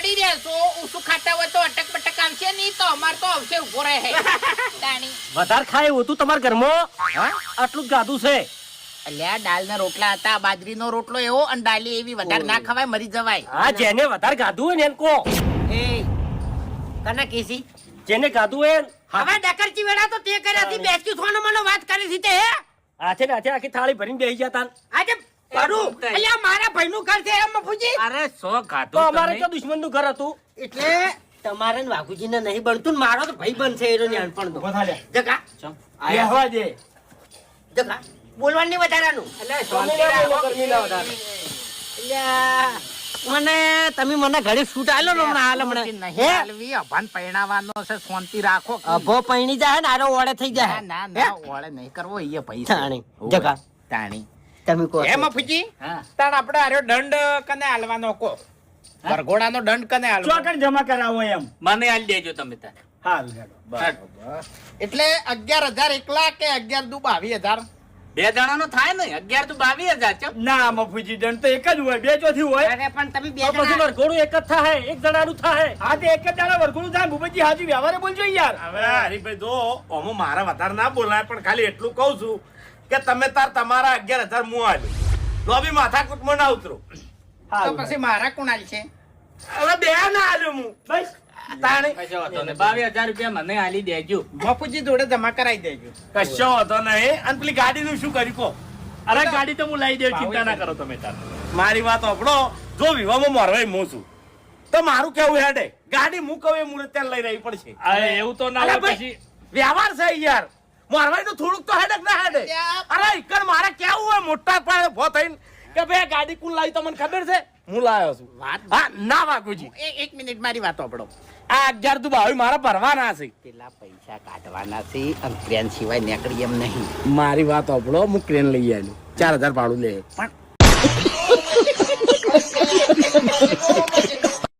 ચડી રહેશો ઉસું ખાતા હોય તો અટક પટક આવશે નહીં તો અમાર તો આવશે ઉભો રહે તાણી વધારે ખાય એવું તું તમારા ઘરમાં આટલું જ ગાધું છે અલ્યા દાળના રોટલા હતા બાજરીનો રોટલો એવો અને દાળી એવી વધારે ના ખવાય મરી જવાય હા જેને વધારે ગાધું હોય ને એને કહો એ કને કીસી જેને ગાધું હોય હવે ડકરચી વેડા તો તે કર્યાથી બેસકી થોનો મનો વાત કરી હતી તે હે હાથે ને હાથે આખી થાળી ભરીને બેસી જતા આજે પડું અલ્યા મારા ભાઈનું ઘર છે એમ મફુજી અરે સો તો ગાધું અમારે તો દુશ્મનનું ઘર હતું એટલે તમારે ને વાઘુજીને નહીં બનતું ને મારો તો ભાઈ બનશે એનો નાનપણ તો જગા બેહવા દે જગા બોલવાનું નહીં વધારાનું અલ્યા મને તમે મને ઘરે છૂટ આલો ને હમણાં હાલ હમણાં નહીં હાલવી અભાન પૈણાવાનો છે શાંતિ રાખો અભો પૈણી જાય ને આરો ઓળે થઈ જાય ના ના ઓળે નહીં કરવો એ ભાઈ તાણી જગા તાણી તમે કહો એમ મફુજી તાણ આપણે આર્યો દંડ કને હાલવાનો કો વરઘોડાનો દંડ કને હાલવાનો ચોકડ જમા કરાવો એમ મને આલી દેજો તમે તાર એટલે 11,000 એકલા કે 11 દુ 22,000 બે જણાનો થાય ને 11 તો 22,000 છે ના મફુજી દંડ તો એક જ હોય બે ચોથી હોય અરે પણ તમે બે તો પછી જણા વરઘોડું એક જ થાય એક જણાનું થાય હા તે એક જ જણા વરઘોડું થાય ભૂપતજી હાજી વ્યવહારે બોલજો યાર હવે હરીભાઈ જો ઓમો મારા વધારે ના બોલાય પણ ખાલી એટલું કહું છું કે તમે તાર તમારા 11,000 મું આલ્યો તો બી માથાકૂટમાં ના ઉતરો તો પછી મારા કોણ છે હવે બે ના આલ્યો હું બસ તાણી કશો વાંધો નહીં 22,000 રૂપિયા મને આલી દેજો બાપુજી જોડે જમા કરાવી દેજો કશો હતો નહીં અને પેલી ગાડીનું શું કર્યું કો અરે ગાડી તો હું લાવી દઉં ચિંતા ના કરો તમે તાર મારી વાત સાંભળો જો વિવામાં મોરવાઈ હું છું તો મારું કેવું હેડે ગાડી હું કહું એ મુહૂર્ત ત્યાં લઈ રહી પડશે અરે એવું તો ના અરે હોય ભાઈ, પછી વ્યવહાર છે યાર મોરવાઈ તો થોડુંક તો હેડે કે ના હેડે અરે ઈકર મારે કેવું હોય મોટા પાડે ભો થઈને કે ભાઈ આ ગાડી કોણ લાવી તમને ખબર છે હું લાવ્યો છું હા ના વાગુજી એક મિનિટ મારી વાત સાંભળો આ 11 તો 22 મારા ભરવાના છે પેલા પૈસા કાઢવાના છે અને ટ્રેન સિવાય નીકળી એમ નહીં મારી વાત સાંભળો હું ટ્રેન લઈ આવ્યો 4,000 ભાડું લે પણ